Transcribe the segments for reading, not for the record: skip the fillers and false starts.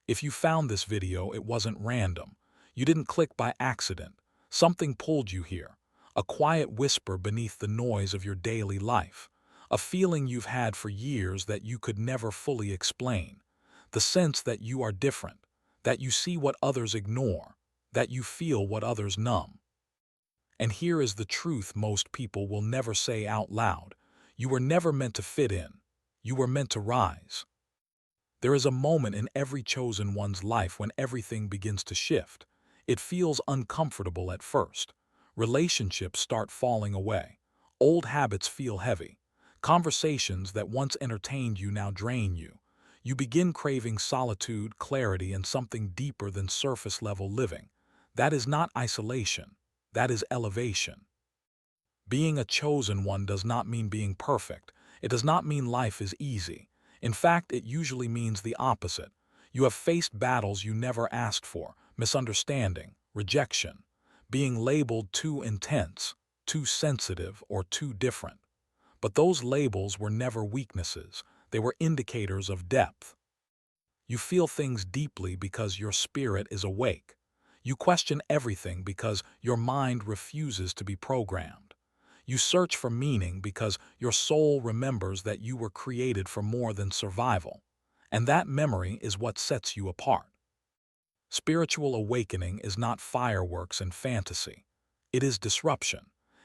If you found this video, it wasn't random. You didn't click by accident. Something pulled you here. A quiet whisper beneath the noise of your daily life. A feeling you've had for years that you could never fully explain. The sense that you are different, that you see what others ignore, that you feel what others numb. And here is the truth most people will never say out loud. You were never meant to fit in. You were meant to rise. There is a moment in every chosen one's life when everything begins to shift. It feels uncomfortable at first. Relationships start falling away. Old habits feel heavy. Conversations that once entertained you now drain you. You begin craving solitude, clarity, and something deeper than surface-level living. That is not isolation. That is elevation. Being a chosen one does not mean being perfect. It does not mean life is easy. In fact, it usually means the opposite. You have faced battles you never asked for, misunderstanding, rejection, being labeled too intense, too sensitive, or too different. But those labels were never weaknesses. They were indicators of depth. You feel things deeply because your spirit is awake. You question everything because your mind refuses to be programmed. You search for meaning because your soul remembers that you were created for more than survival. And that memory is what sets you apart. Spiritual awakening is not fireworks and fantasy. It is disruption.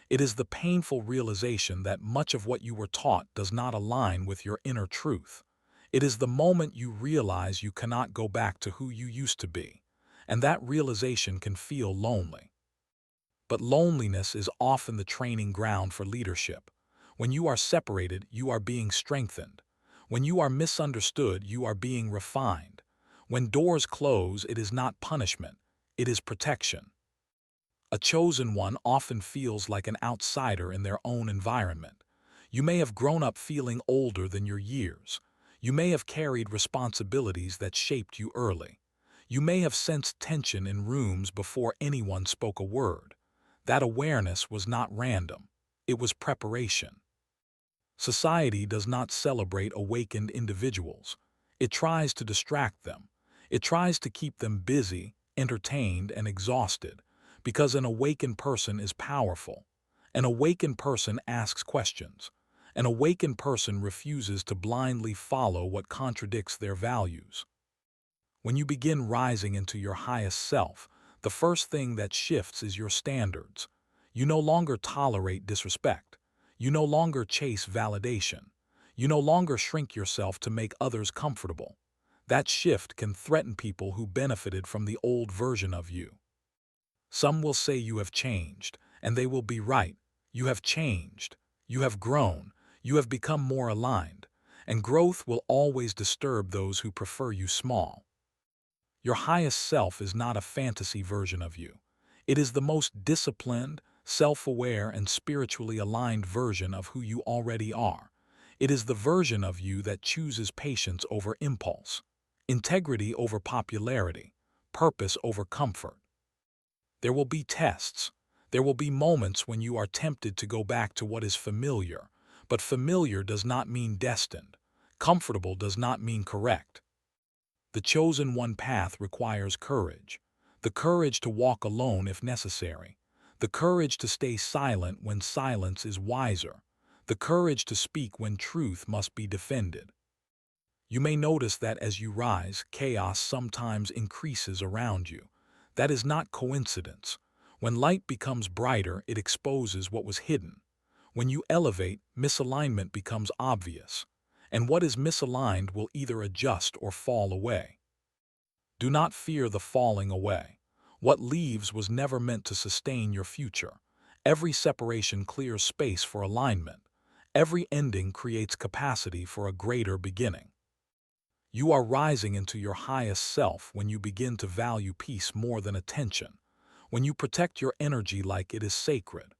It is the painful realization that much of what you were taught does not align with your inner truth. It is the moment you realize you cannot go back to who you used to be. And that realization can feel lonely. But loneliness is often the training ground for leadership. When you are separated, you are being strengthened. When you are misunderstood, you are being refined. When doors close, it is not punishment, it is protection. A chosen one often feels like an outsider in their own environment. You may have grown up feeling older than your years. You may have carried responsibilities that shaped you early. You may have sensed tension in rooms before anyone spoke a word. That awareness was not random. It was preparation. Society does not celebrate awakened individuals. It tries to distract them. It tries to keep them busy, entertained, and exhausted, because an awakened person is powerful. An awakened person asks questions. An awakened person refuses to blindly follow what contradicts their values. When you begin rising into your highest self, the first thing that shifts is your standards. You no longer tolerate disrespect. You no longer chase validation. You no longer shrink yourself to make others comfortable. That shift can threaten people who benefited from the old version of you. Some will say you have changed, and they will be right. You have changed. You have grown. You have become more aligned. And growth will always disturb those who prefer you small. Your highest self is not a fantasy version of you. It is the most disciplined, self-aware, and spiritually aligned version of who you already are. It is the version of you that chooses patience over impulse, integrity over popularity, purpose over comfort. There will be tests. There will be moments when you are tempted to go back to what is familiar, but familiar does not mean destined. Comfortable does not mean correct. The chosen one path requires courage. The courage to walk alone if necessary. The courage to stay silent when silence is wiser. The courage to speak when truth must be defended. You may notice that as you rise, chaos sometimes increases around you. That is not coincidence. When light becomes brighter, it exposes what was hidden. When you elevate, misalignment becomes obvious. And what is misaligned will either adjust or fall away. Do not fear the falling away. What leaves was never meant to sustain your future. Every separation clears space for alignment. Every ending creates capacity for a greater beginning. You are rising into your highest self when you begin to value peace more than attention, when you protect your energy like it is sacred,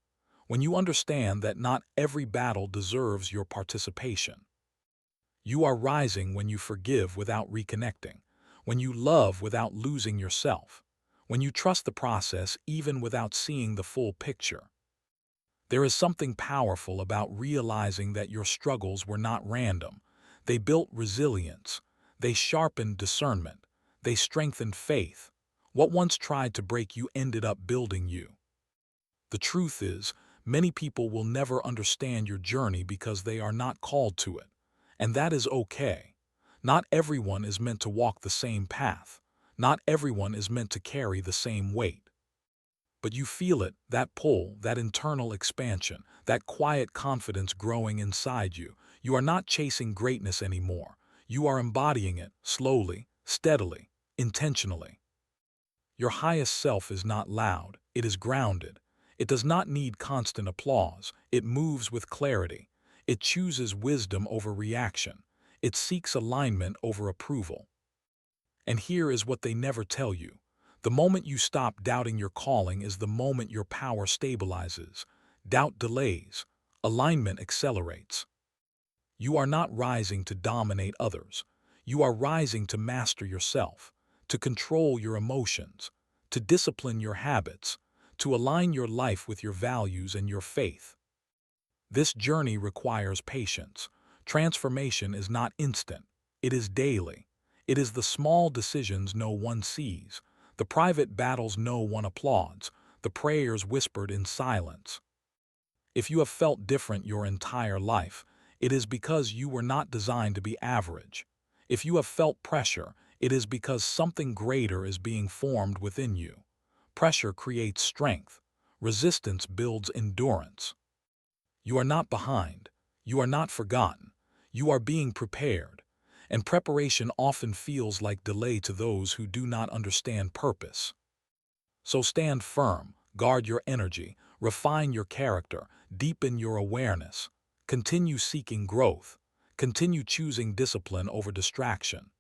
when you understand that not every battle deserves your participation. You are rising when you forgive without reconnecting, when you love without losing yourself, when you trust the process even without seeing the full picture. There is something powerful about realizing that your struggles were not random. They built resilience. They sharpened discernment. They strengthened faith. What once tried to break you ended up building you. The truth is, many people will never understand your journey because they are not called to it. And that is okay. Not everyone is meant to walk the same path. Not everyone is meant to carry the same weight. But you feel it, that pull, that internal expansion, that quiet confidence growing inside you. You are not chasing greatness anymore. You are embodying it, slowly, steadily, intentionally. Your highest self is not loud, it is grounded. It does not need constant applause. It moves with clarity. It chooses wisdom over reaction. It seeks alignment over approval. And here is what they never tell you. The moment you stop doubting your calling is the moment your power stabilizes. Doubt delays. Alignment accelerates. You are not rising to dominate others. You are rising to master yourself, to control your emotions, to discipline your habits, to align your life with your values and your faith. This journey requires patience. Transformation is not instant. It is daily. It is the small decisions no one sees, the private battles no one applauds, the prayers whispered in silence. If you have felt different your entire life, it is because you were not designed to be average. If you have felt pressure, it is because something greater is being formed within you. Pressure creates strength. Resistance builds endurance. You are not behind. You are not forgotten. You are being prepared. And preparation often feels like delay to those who do not understand purpose. So stand firm, guard your energy, refine your character, deepen your awareness. Continue seeking growth. Continue choosing discipline over distraction.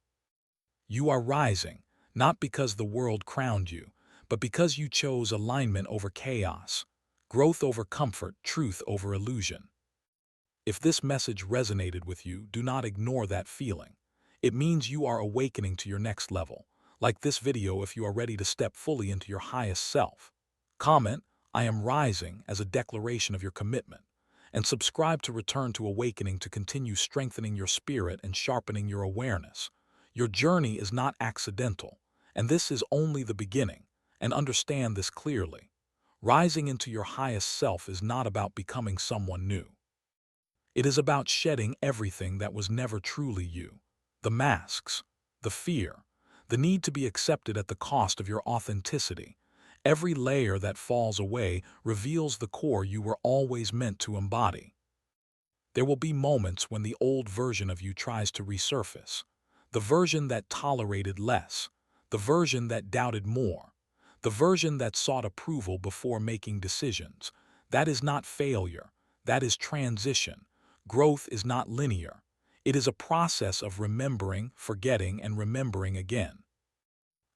You are rising, not because the world crowned you, but because you chose alignment over chaos, growth over comfort, truth over illusion. If this message resonated with you, do not ignore that feeling. It means you are awakening to your next level. Like this video if you are ready to step fully into your highest self. Comment, "I am rising," as a declaration of your commitment. And subscribe to Return to Awakening to continue strengthening your spirit and sharpening your awareness. Your journey is not accidental, and this is only the beginning. And understand this clearly. Rising into your highest self is not about becoming someone new. It is about shedding everything that was never truly you. The masks, the fear, the need to be accepted at the cost of your authenticity. Every layer that falls away reveals the core you were always meant to embody. There will be moments when the old version of you tries to resurface. The version that tolerated less. The version that doubted more. The version that sought approval before making decisions. That is not failure. That is transition. Growth is not linear. It is a process of remembering, forgetting, and remembering again.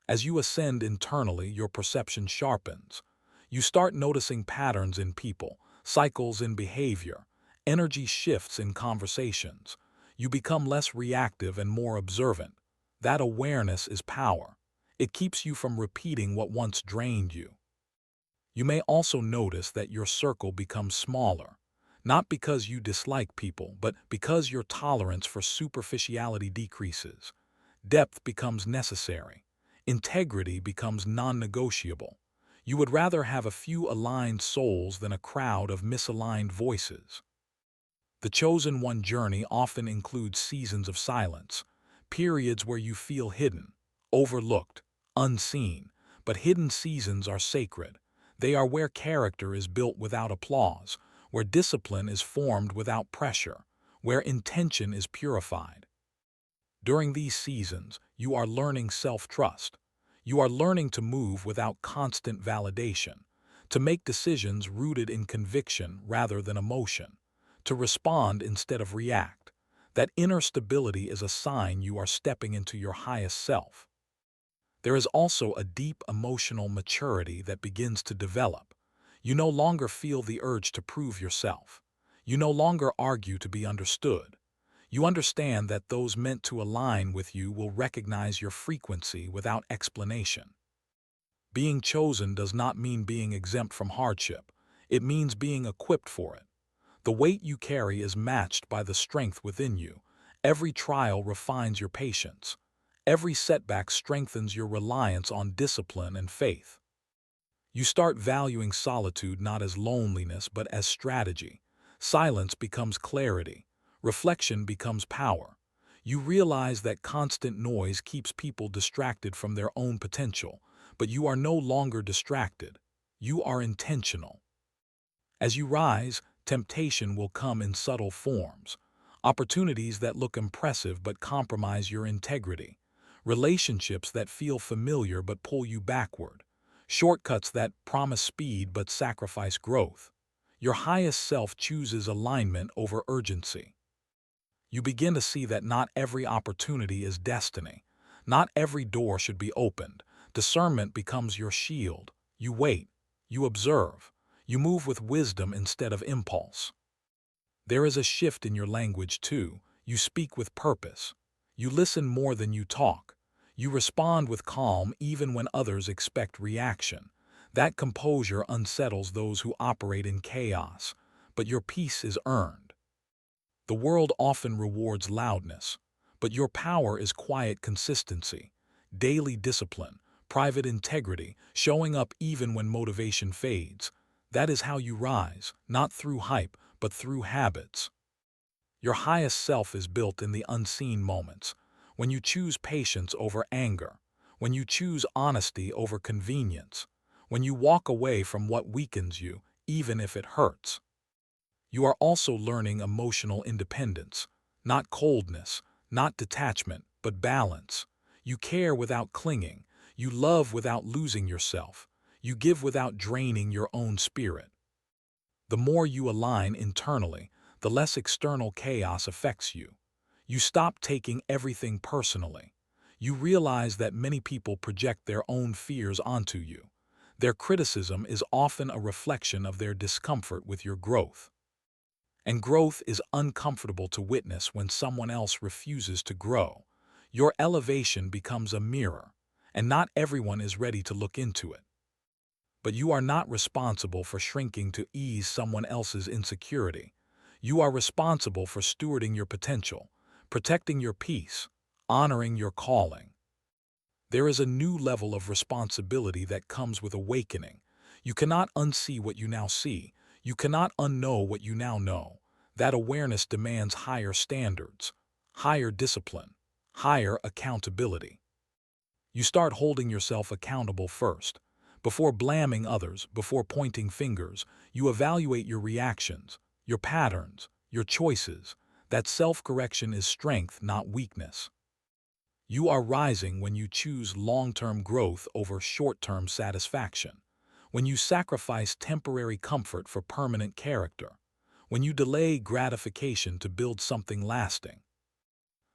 As you ascend internally, your perception sharpens. You start noticing patterns in people, cycles in behavior, energy shifts in conversations. You become less reactive and more observant. That awareness is power. It keeps you from repeating what once drained you. You may also notice that your circle becomes smaller, not because you dislike people, but because your tolerance for superficiality decreases. Depth becomes necessary. Integrity becomes non-negotiable. You would rather have a few aligned souls than a crowd of misaligned voices. The chosen one journey often includes seasons of silence, periods where you feel hidden, overlooked, unseen, but hidden seasons are sacred. They are where character is built without applause, where discipline is formed without pressure, where intention is purified. During these seasons, you are learning self-trust. You are learning to move without constant validation, to make decisions rooted in conviction rather than emotion, to respond instead of react. That inner stability is a sign you are stepping into your highest self. There is also a deep emotional maturity that begins to develop. You no longer feel the urge to prove yourself. You no longer argue to be understood. You understand that those meant to align with you will recognize your frequency without explanation. Being chosen does not mean being exempt from hardship. It means being equipped for it. The weight you carry is matched by the strength within you. Every trial refines your patience. Every setback strengthens your reliance on discipline and faith. You start valuing solitude not as loneliness but as strategy. Silence becomes clarity. Reflection becomes power. You realize that constant noise keeps people distracted from their own potential, but you are no longer distracted. You are intentional. As you rise, temptation will come in subtle forms. Opportunities that look impressive but compromise your integrity. Relationships that feel familiar but pull you backward. Shortcuts that promise speed but sacrifice growth. Your highest self chooses alignment over urgency. You begin to see that not every opportunity is destiny. Not every door should be opened. Discernment becomes your shield. You wait. You observe. You move with wisdom instead of impulse. There is a shift in your language too. You speak with purpose. You listen more than you talk. You respond with calm even when others expect reaction. That composure unsettles those who operate in chaos, but your peace is earned. The world often rewards loudness, but your power is quiet consistency, daily discipline, private integrity, showing up even when motivation fades. That is how you rise, not through hype, but through habits. Your highest self is built in the unseen moments, when you choose patience over anger, when you choose honesty over convenience, when you walk away from what weakens you, even if it hurts. You are also learning emotional independence, not coldness, not detachment, but balance. You care without clinging. You love without losing yourself. You give without draining your own spirit. The more you align internally, the less external chaos affects you. You stop taking everything personally. You realize that many people project their own fears onto you. Their criticism is often a reflection of their discomfort with your growth. And growth is uncomfortable to witness when someone else refuses to grow. Your elevation becomes a mirror, and not everyone is ready to look into it. But you are not responsible for shrinking to ease someone else's insecurity. You are responsible for stewarding your potential, protecting your peace, honoring your calling. There is a new level of responsibility that comes with awakening. You cannot unsee what you now see. You cannot unknow what you now know. That awareness demands higher standards, higher discipline, higher accountability. You start holding yourself accountable first. Before blaming others, before pointing fingers, you evaluate your reactions, your patterns, your choices. That self-correction is strength, not weakness. You are rising when you choose long-term growth over short-term satisfaction, when you sacrifice temporary comfort for permanent character, when you delay gratification to build something lasting.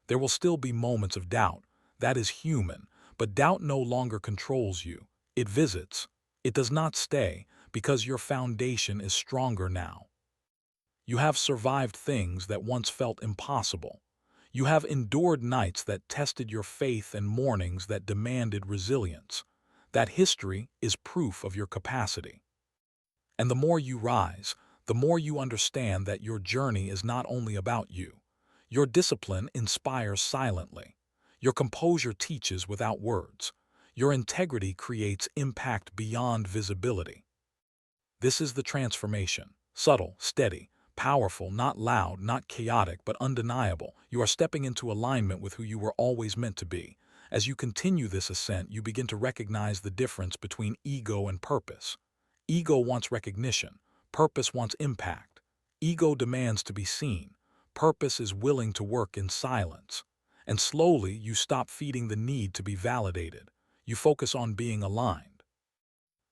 There will still be moments of doubt. That is human, but doubt no longer controls you. It visits. It does not stay, because your foundation is stronger now. You have survived things that once felt impossible. You have endured nights that tested your faith and mornings that demanded resilience. That history is proof of your capacity. And the more you rise, the more you understand that your journey is not only about you. Your discipline inspires silently. Your composure teaches without words. Your integrity creates impact beyond visibility. This is the transformation. Subtle, steady, powerful, not loud, not chaotic, but undeniable. You are stepping into alignment with who you were always meant to be. As you continue this ascent, you begin to recognize the difference between ego and purpose. Ego wants recognition. Purpose wants impact. Ego demands to be seen. Purpose is willing to work in silence. And slowly, you stop feeding the need to be validated. You focus on being aligned.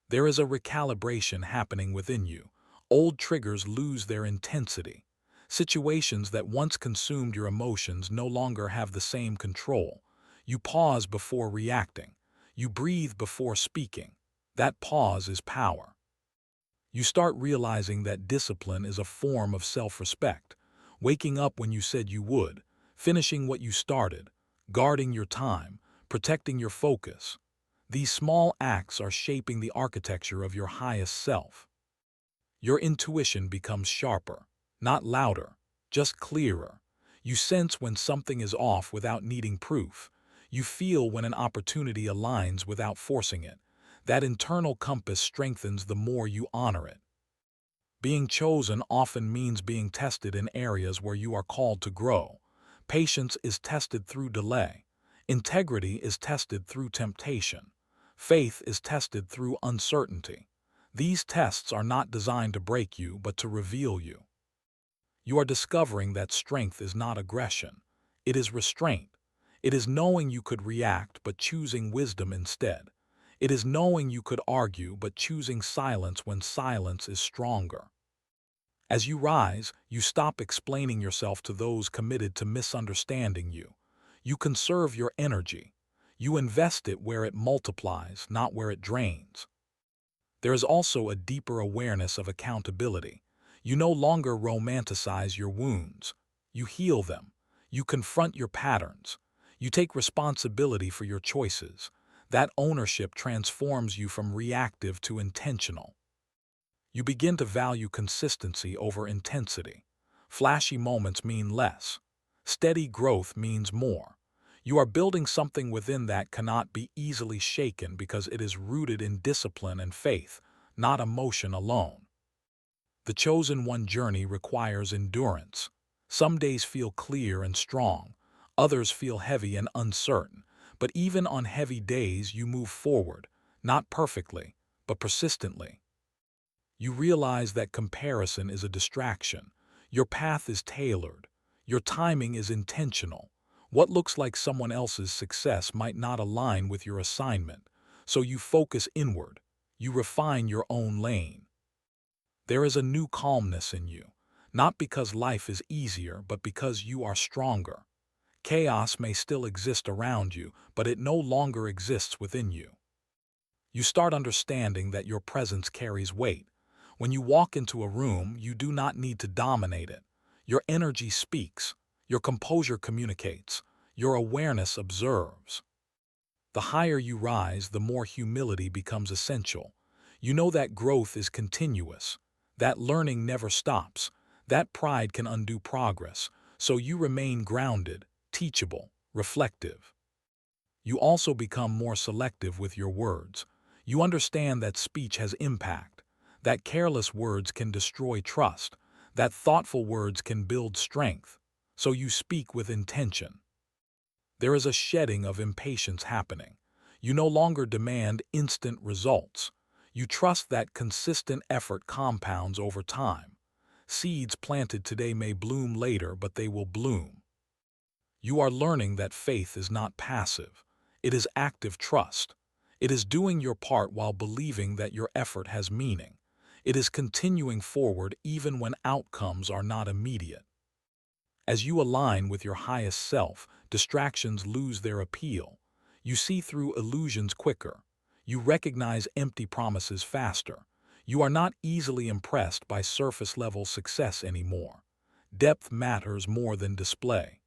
There is a recalibration happening within you. Old triggers lose their intensity. Situations that once consumed your emotions no longer have the same control. You pause before reacting. You breathe before speaking. That pause is power. You start realizing that discipline is a form of self-respect. Waking up when you said you would, finishing what you started, guarding your time, protecting your focus. These small acts are shaping the architecture of your highest self. Your intuition becomes sharper, not louder, just clearer. You sense when something is off without needing proof. You feel when an opportunity aligns without forcing it. That internal compass strengthens the more you honor it. Being chosen often means being tested in areas where you are called to grow. Patience is tested through delay. Integrity is tested through temptation. Faith is tested through uncertainty. These tests are not designed to break you, but to reveal you. You are discovering that strength is not aggression. It is restraint. It is knowing you could react but choosing wisdom instead. It is knowing you could argue but choosing silence when silence is stronger. As you rise, you stop explaining yourself to those committed to misunderstanding you. You conserve your energy. You invest it where it multiplies, not where it drains. There is also a deeper awareness of accountability. You no longer romanticize your wounds. You heal them. You confront your patterns. You take responsibility for your choices. That ownership transforms you from reactive to intentional. You begin to value consistency over intensity. Flashy moments mean less. Steady growth means more. You are building something within that cannot be easily shaken because it is rooted in discipline and faith, not emotion alone. The chosen one journey requires endurance. Some days feel clear and strong, others feel heavy and uncertain, but even on heavy days you move forward, not perfectly, but persistently. You realize that comparison is a distraction. Your path is tailored. Your timing is intentional. What looks like someone else's success might not align with your assignment, so you focus inward. You refine your own lane. There is a new calmness in you, not because life is easier, but because you are stronger. Chaos may still exist around you, but it no longer exists within you. You start understanding that your presence carries weight. When you walk into a room, you do not need to dominate it. Your energy speaks. Your composure communicates. Your awareness observes. The higher you rise, the more humility becomes essential. You know that growth is continuous, that learning never stops, that pride can undo progress, so you remain grounded, teachable, reflective. You also become more selective with your words. You understand that speech has impact, that careless words can destroy trust, that thoughtful words can build strength, so you speak with intention. There is a shedding of impatience happening. You no longer demand instant results. You trust that consistent effort compounds over time. Seeds planted today may bloom later, but they will bloom. You are learning that faith is not passive. It is active trust. It is doing your part while believing that your effort has meaning. It is continuing forward even when outcomes are not immediate. As you align with your highest self, distractions lose their appeal. You see through illusions quicker. You recognize empty promises faster. You are not easily impressed by surface-level success anymore. Depth matters more than display.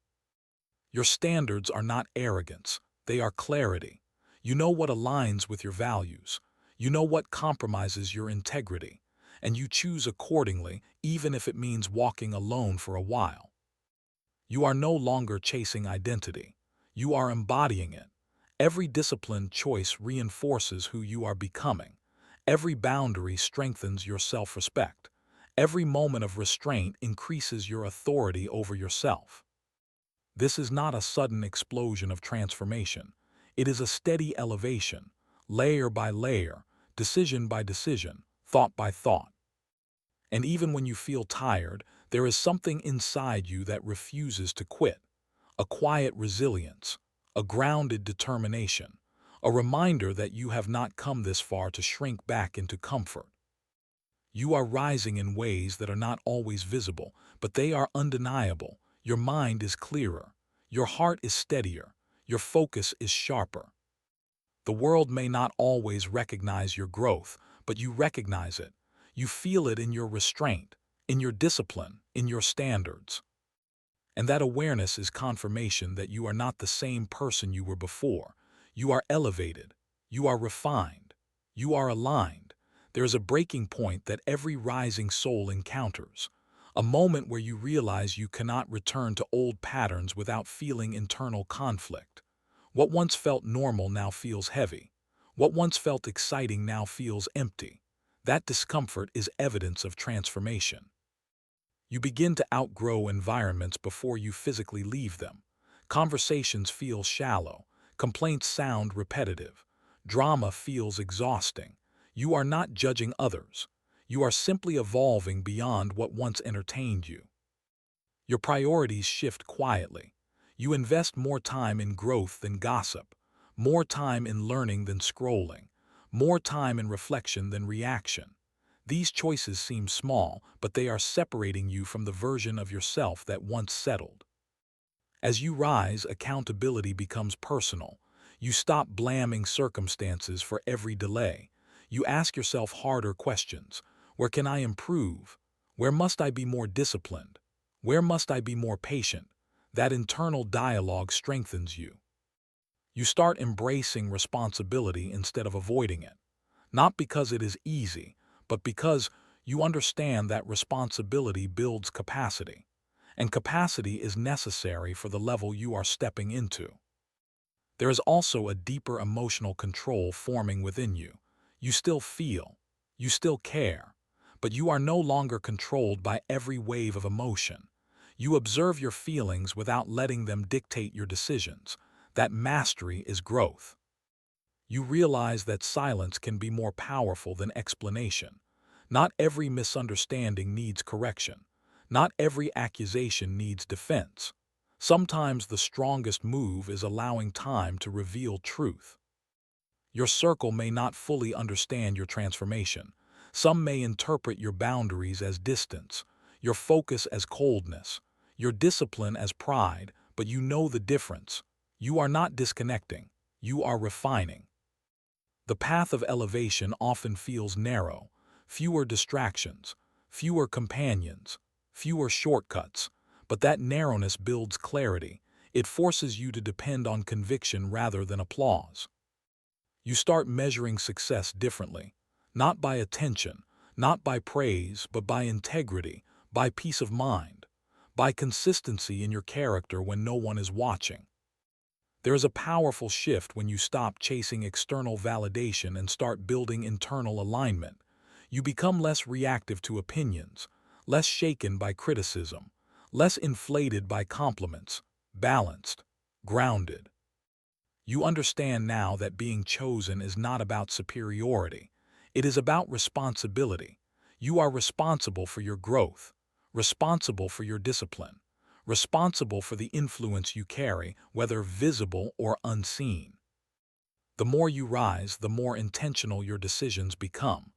Your standards are not arrogance, they are clarity. You know what aligns with your values. You know what compromises your integrity. And you choose accordingly, even if it means walking alone for a while. You are no longer chasing identity. You are embodying it. Every disciplined choice reinforces who you are becoming. Every boundary strengthens your self-respect. Every moment of restraint increases your authority over yourself. This is not a sudden explosion of transformation. It is a steady elevation, layer by layer, decision by decision, thought by thought. And even when you feel tired, there is something inside you that refuses to quit. A quiet resilience, a grounded determination, a reminder that you have not come this far to shrink back into comfort. You are rising in ways that are not always visible, but they are undeniable. Your mind is clearer. Your heart is steadier. Your focus is sharper. The world may not always recognize your growth, but you recognize it. You feel it in your restraint, in your discipline, in your standards. And that awareness is confirmation that you are not the same person you were before. You are elevated. You are refined. You are aligned. There is a breaking point that every rising soul encounters, a moment where you realize you cannot return to old patterns without feeling internal conflict. What once felt normal now feels heavy. What once felt exciting now feels empty. That discomfort is evidence of transformation. You begin to outgrow environments before you physically leave them. Conversations feel shallow. Complaints sound repetitive. Drama feels exhausting. You are not judging others. You are simply evolving beyond what once entertained you. Your priorities shift quietly. You invest more time in growth than gossip, more time in learning than scrolling, more time in reflection than reaction. These choices seem small, but they are separating you from the version of yourself that once settled. As you rise, accountability becomes personal. You stop blaming circumstances for every delay. You ask yourself harder questions. Where can I improve? Where must I be more disciplined? Where must I be more patient? That internal dialogue strengthens you. You start embracing responsibility instead of avoiding it. Not because it is easy, but because you understand that responsibility builds capacity, and capacity is necessary for the level you are stepping into. There is also a deeper emotional control forming within you. You still feel, you still care, but you are no longer controlled by every wave of emotion. You observe your feelings without letting them dictate your decisions. That mastery is growth. You realize that silence can be more powerful than explanation. Not every misunderstanding needs correction. Not every accusation needs defense. Sometimes the strongest move is allowing time to reveal truth. Your circle may not fully understand your transformation. Some may interpret your boundaries as distance, your focus as coldness, your discipline as pride, but you know the difference. You are not disconnecting. You are refining. The path of elevation often feels narrow, fewer distractions, fewer companions, fewer shortcuts, but that narrowness builds clarity. It forces you to depend on conviction rather than applause. You start measuring success differently, not by attention, not by praise, but by integrity, by peace of mind, by consistency in your character when no one is watching. There is a powerful shift when you stop chasing external validation and start building internal alignment. You become less reactive to opinions, less shaken by criticism, less inflated by compliments, balanced, grounded. You understand now that being chosen is not about superiority. It is about responsibility. You are responsible for your growth, responsible for your discipline, responsible for the influence you carry, whether visible or unseen. The more you rise, the more intentional your decisions become.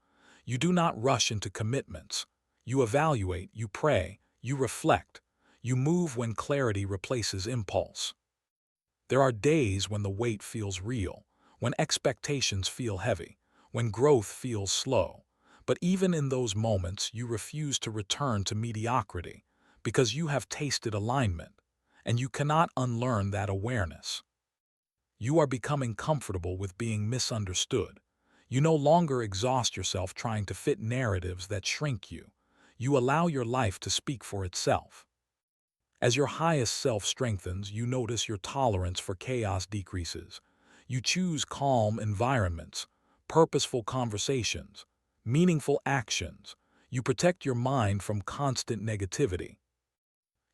You do not rush into commitments. You evaluate, you pray, you reflect. You move when clarity replaces impulse. There are days when the weight feels real, when expectations feel heavy, when growth feels slow. But even in those moments, you refuse to return to mediocrity because you have tasted alignment, and you cannot unlearn that awareness. You are becoming comfortable with being misunderstood. You no longer exhaust yourself trying to fit narratives that shrink you. You allow your life to speak for itself. As your highest self strengthens, you notice your tolerance for chaos decreases. You choose calm environments, purposeful conversations, meaningful actions. You protect your mind from constant negativity.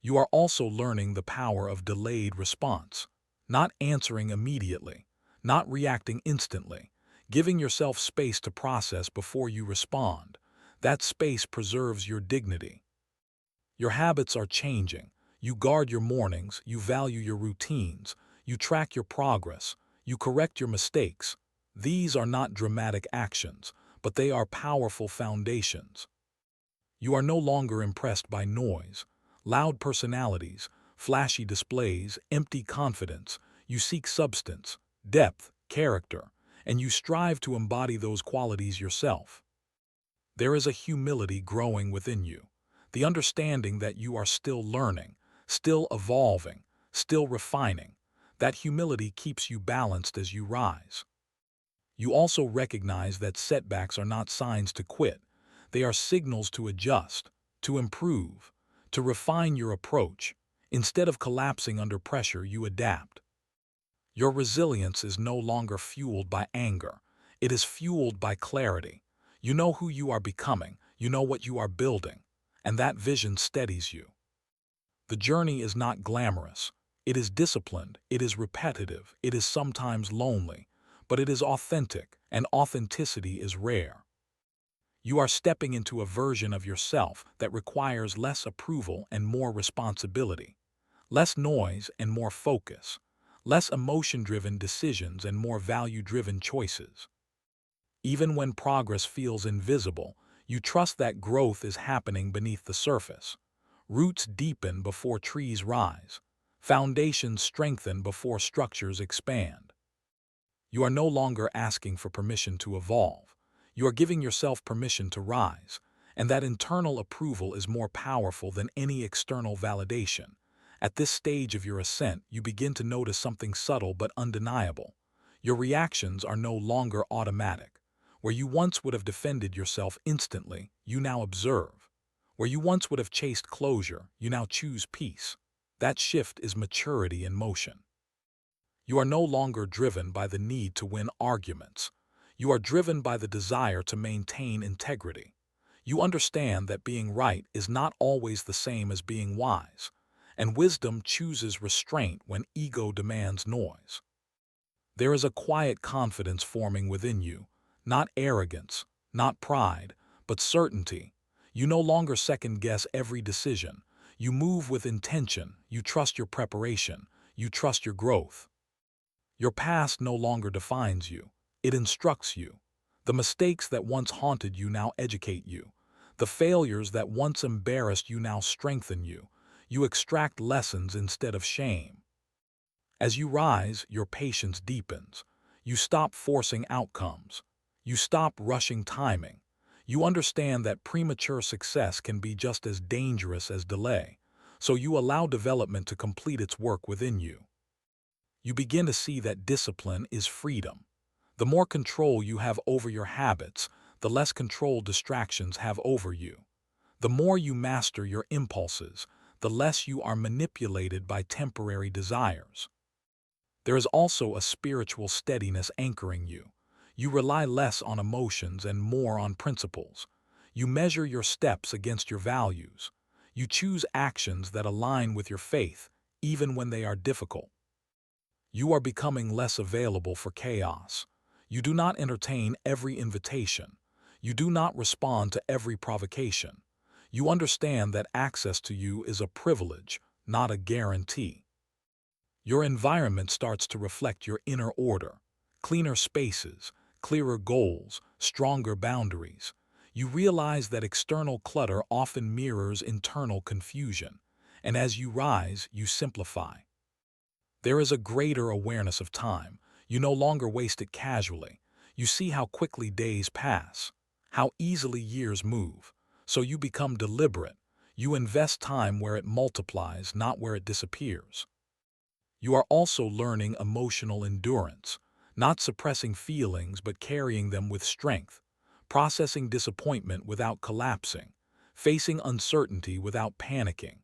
You are also learning the power of delayed response, not answering immediately, not reacting instantly, giving yourself space to process before you respond. That space preserves your dignity. Your habits are changing. You guard your mornings, you value your routines, you track your progress, you correct your mistakes. These are not dramatic actions, but they are powerful foundations. You are no longer impressed by noise, loud personalities, flashy displays, empty confidence. You seek substance, depth, character, and you strive to embody those qualities yourself. There is a humility growing within you, the understanding that you are still learning, still evolving, still refining. That humility keeps you balanced as you rise. You also recognize that setbacks are not signs to quit. They are signals to adjust, to improve, to refine your approach. Instead of collapsing under pressure, you adapt. Your resilience is no longer fueled by anger. It is fueled by clarity. You know who you are becoming, you know what you are building, and that vision steadies you. The journey is not glamorous. It is disciplined, it is repetitive, it is sometimes lonely, but it is authentic, and authenticity is rare. You are stepping into a version of yourself that requires less approval and more responsibility, less noise and more focus, less emotion-driven decisions and more value-driven choices. Even when progress feels invisible, you trust that growth is happening beneath the surface. Roots deepen before trees rise. Foundations strengthen before structures expand. You are no longer asking for permission to evolve. You are giving yourself permission to rise, and that internal approval is more powerful than any external validation. At this stage of your ascent, you begin to notice something subtle but undeniable. Your reactions are no longer automatic. Where you once would have defended yourself instantly, you now observe. Where you once would have chased closure, you now choose peace. That shift is maturity in motion. You are no longer driven by the need to win arguments. You are driven by the desire to maintain integrity. You understand that being right is not always the same as being wise, and wisdom chooses restraint when ego demands noise. There is a quiet confidence forming within you, not arrogance, not pride, but certainty. You no longer second-guess every decision. You move with intention, you trust your preparation, you trust your growth. Your past no longer defines you. It instructs you. The mistakes that once haunted you now educate you. The failures that once embarrassed you now strengthen you. You extract lessons instead of shame. As you rise, your patience deepens. You stop forcing outcomes. You stop rushing timing. You understand that premature success can be just as dangerous as delay, so you allow development to complete its work within you. You begin to see that discipline is freedom. The more control you have over your habits, the less control distractions have over you. The more you master your impulses, the less you are manipulated by temporary desires. There is also a spiritual steadiness anchoring you. You rely less on emotions and more on principles. You measure your steps against your values. You choose actions that align with your faith, even when they are difficult. You are becoming less available for chaos. You do not entertain every invitation. You do not respond to every provocation. You understand that access to you is a privilege, not a guarantee. Your environment starts to reflect your inner order. Cleaner spaces, clearer goals, stronger boundaries. You realize that external clutter often mirrors internal confusion, and as you rise, you simplify. There is a greater awareness of time. You no longer waste it casually. You see how quickly days pass, how easily years move. So you become deliberate. You invest time where it multiplies, not where it disappears. You are also learning emotional endurance, not suppressing feelings but carrying them with strength, processing disappointment without collapsing, facing uncertainty without panicking.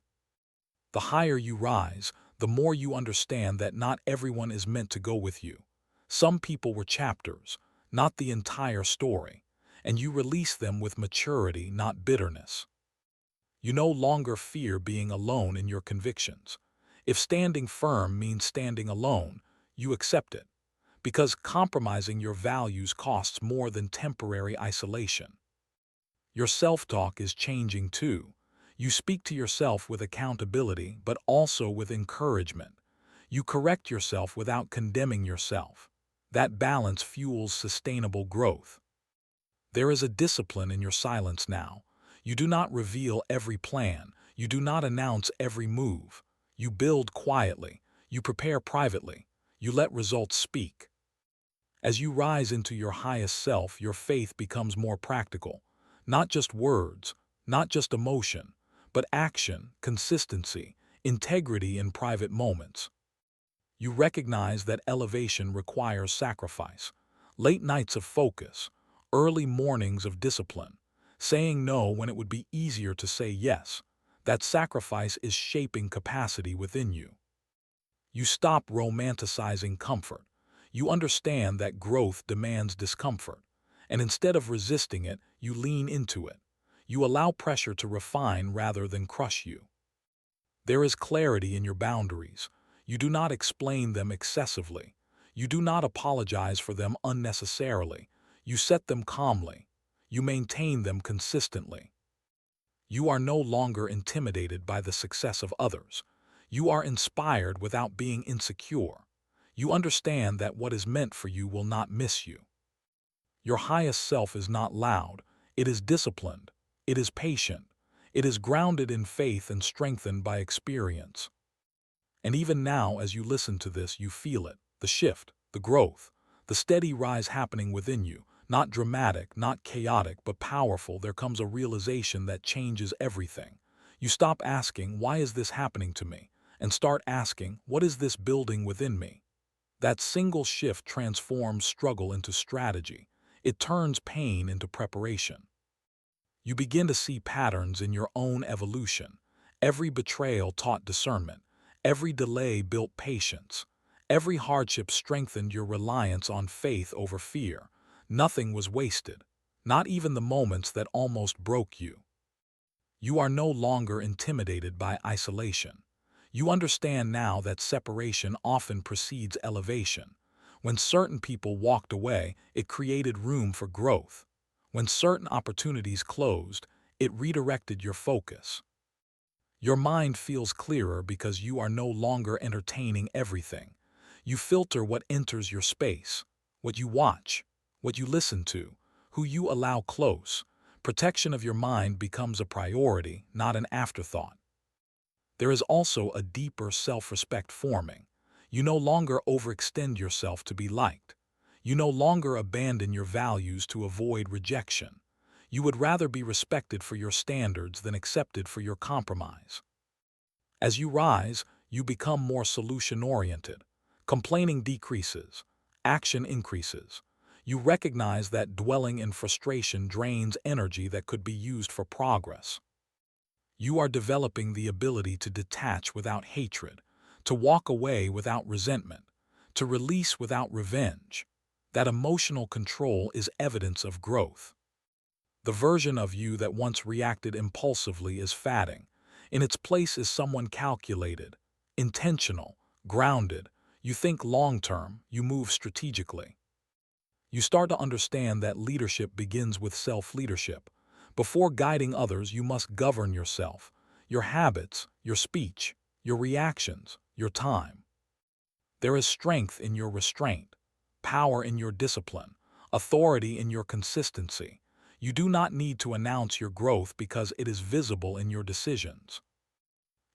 The higher you rise, the more you understand that not everyone is meant to go with you. Some people were chapters, not the entire story, and you release them with maturity, not bitterness. You no longer fear being alone in your convictions. If standing firm means standing alone, you accept it, because compromising your values costs more than temporary isolation. Your self-talk is changing too. You speak to yourself with accountability, but also with encouragement. You correct yourself without condemning yourself. That balance fuels sustainable growth. There is a discipline in your silence now. You do not reveal every plan. You do not announce every move. You build quietly. You prepare privately. You let results speak. As you rise into your highest self, your faith becomes more practical. Not just words, not just emotion, but action, consistency, integrity in private moments. You recognize that elevation requires sacrifice. Late nights of focus, early mornings of discipline, saying no when it would be easier to say yes. That sacrifice is shaping capacity within you. You stop romanticizing comfort. You understand that growth demands discomfort, and instead of resisting it, you lean into it. You allow pressure to refine rather than crush you. There is clarity in your boundaries. You do not explain them excessively. You do not apologize for them unnecessarily. You set them calmly. You maintain them consistently. You are no longer intimidated by the success of others. You are inspired without being insecure. You understand that what is meant for you will not miss you. Your highest self is not loud. It is disciplined. It is patient. It is grounded in faith and strengthened by experience. And even now, as you listen to this, you feel it, the shift, the growth, the steady rise happening within you. Not dramatic, not chaotic, but powerful. There comes a realization that changes everything. You stop asking, why is this happening to me? And start asking, what is this building within me? That single shift transforms struggle into strategy. It turns pain into preparation. You begin to see patterns in your own evolution. Every betrayal taught discernment. Every delay built patience. Every hardship strengthened your reliance on faith over fear. Nothing was wasted, not even the moments that almost broke you. You are no longer intimidated by isolation. You understand now that separation often precedes elevation. When certain people walked away, it created room for growth. When certain opportunities closed, it redirected your focus. Your mind feels clearer because you are no longer entertaining everything. You filter what enters your space, what you watch, what you listen to, who you allow close. Protection of your mind becomes a priority, not an afterthought. There is also a deeper self-respect forming. You no longer overextend yourself to be liked. You no longer abandon your values to avoid rejection. You would rather be respected for your standards than accepted for your compromise. As you rise, you become more solution-oriented. Complaining decreases. Action increases. You recognize that dwelling in frustration drains energy that could be used for progress. You are developing the ability to detach without hatred, to walk away without resentment, to release without revenge. That emotional control is evidence of growth. The version of you that once reacted impulsively is fading. In its place is someone calculated, intentional, grounded. You think long-term, you move strategically. You start to understand that leadership begins with self-leadership. Before guiding others, you must govern yourself, your habits, your speech, your reactions, your time. There is strength in your restraint, power in your discipline, authority in your consistency. You do not need to announce your growth because it is visible in your decisions.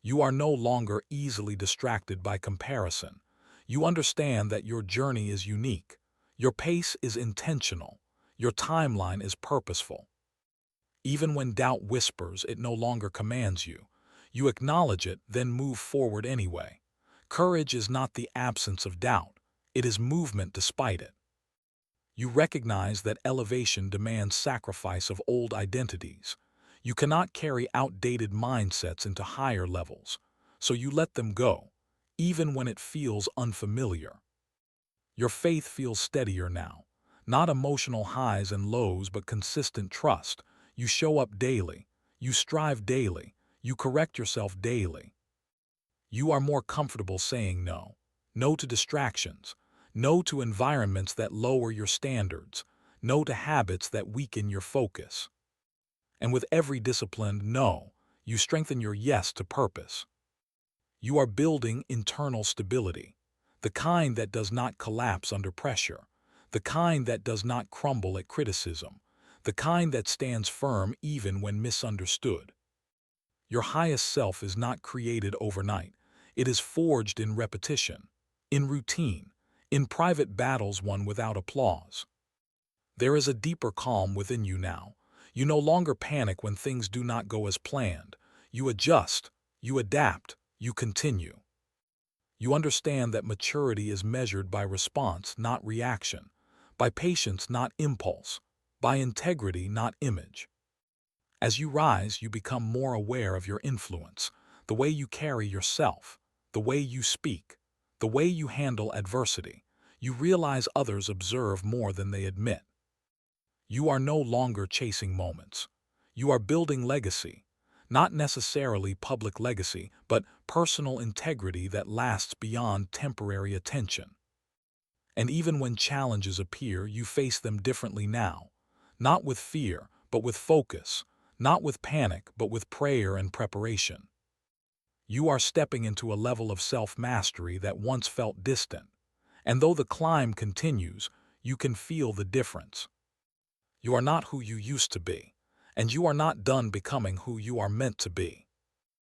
You are no longer easily distracted by comparison. You understand that your journey is unique. Your pace is intentional. Your timeline is purposeful. Even when doubt whispers, it no longer commands you. You acknowledge it, then move forward anyway. Courage is not the absence of doubt. It is movement despite it. You recognize that elevation demands sacrifice of old identities. You cannot carry outdated mindsets into higher levels, so you let them go, even when it feels unfamiliar. Your faith feels steadier now. Not emotional highs and lows, but consistent trust. You show up daily. You strive daily. You correct yourself daily. You are more comfortable saying no. No to distractions. No to environments that lower your standards. No to habits that weaken your focus. And with every disciplined no, you strengthen your yes to purpose. You are building internal stability, the kind that does not collapse under pressure, the kind that does not crumble at criticism, the kind that stands firm even when misunderstood. Your highest self is not created overnight. It is forged in repetition, in routine, in private battles won without applause. There is a deeper calm within you now. You no longer panic when things do not go as planned. You adjust, you adapt, you continue. You understand that maturity is measured by response, not reaction, by patience, not impulse, by integrity, not image. As you rise, you become more aware of your influence, the way you carry yourself, the way you speak, the way you handle adversity, you realize others observe more than they admit. You are no longer chasing moments. You are building legacy, not necessarily public legacy, but personal integrity that lasts beyond temporary attention. And even when challenges appear, you face them differently now, not with fear, but with focus, not with panic, but with prayer and preparation. You are stepping into a level of self-mastery that once felt distant, and though the climb continues, you can feel the difference. You are not who you used to be, and you are not done becoming who you are meant to be.